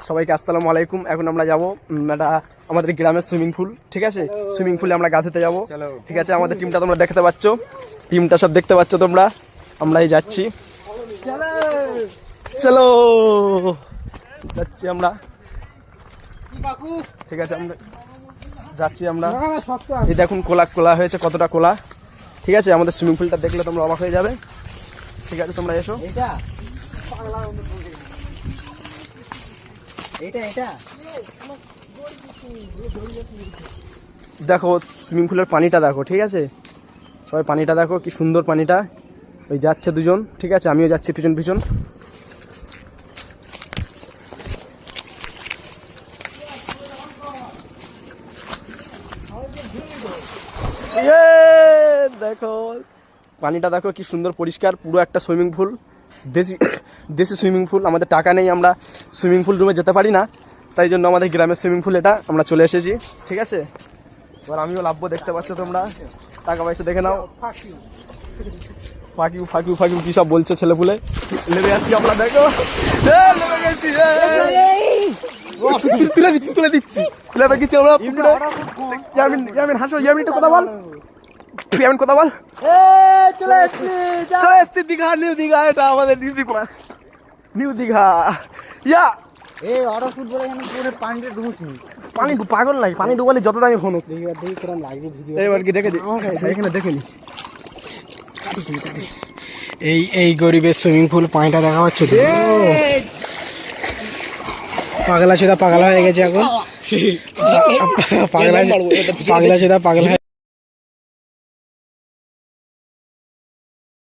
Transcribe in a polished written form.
সবাইকে আসসালামু আলাইকুম। এখন আমরা যাবো একটা আমাদের গ্রামের সুইমিং পুল, ঠিক আছে? সুইমিং পুলে আমরা গা ধুতে যাবো, ঠিক আছে? আমাদের টিমটা তোমরা দেখতে পাচ্ছ, টিমটা সব দেখতে পাচ্ছ তোমরা। আমরা এই যাচ্ছি, চলো যাচ্ছি আমরা, ঠিক আছে? আমরা যাচ্ছি, আমরা এই দেখুন কোলা কোলা হয়েছে, কতটা কোলা, ঠিক আছে? আমাদের সুইমিং পুলটা দেখলে তোমরা অবাক হয়ে যাবে, ঠিক আছে? তোমরা এসো। দেখো সুইমিং পুলের পানিটা দেখো, ঠিক আছে? সবাই পানিটা দেখো, কি সুন্দর পানিটা। ওই যাচ্ছে দুজন, ঠিক আছে? আমিও যাচ্ছি পিছন পিছন। দেখো পানিটা দেখো, কি সুন্দর পরিষ্কার, পুরো একটা সুইমিং পুল, দেশি দেশি সুইমিং পুল। আমাদের টাকা নেই, আমরা সুইমিং পুল রুমে যেতে পারি না, তাই জন্য আমাদের গ্রামের সুইমিং পুল এটা, আমরা চলে এসেছি, ঠিক আছে? এবার আমিও লাভবো, দেখতে পাচ্ছ তোমরা, টাকা পয়সা দেখে নাও। ফাঁকিউ ফাঁকিউ ফাঁকিউ কি সব বলছে ছেলেপুলে, নেমে যাচ্ছি আমরা, দেখো তুলে দিচ্ছি তুলে দিচ্ছি, তুলে গেছি আমরা পুকুরে। ইয়ামিন ইয়ামিন হাসো, ইয়ামিন একটু কথা বল, ইয়ামিন কথা বল। চলে এসছি দীঘা, নিউ দীঘা, এটা আমাদের নিউ দীঘা, নিউ দীঘা। ইয়া এই অটো ফুটবল এখানে পুরো পানিতে ডুবুছি। পানি পাগল নাই, পানি ডুবালে যত দামি ফোন হোক। দেখি কেমন লাগছে ভিডিও। এবার কি দেখে দি, এখানে দেখে নি। এই গরিবের সুইমিং পুল পানিটা দেখা হচ্ছে তো। পাগলা চোদা পাগলা হয়ে গেছে এখন, পাগলা চোদা পাগলা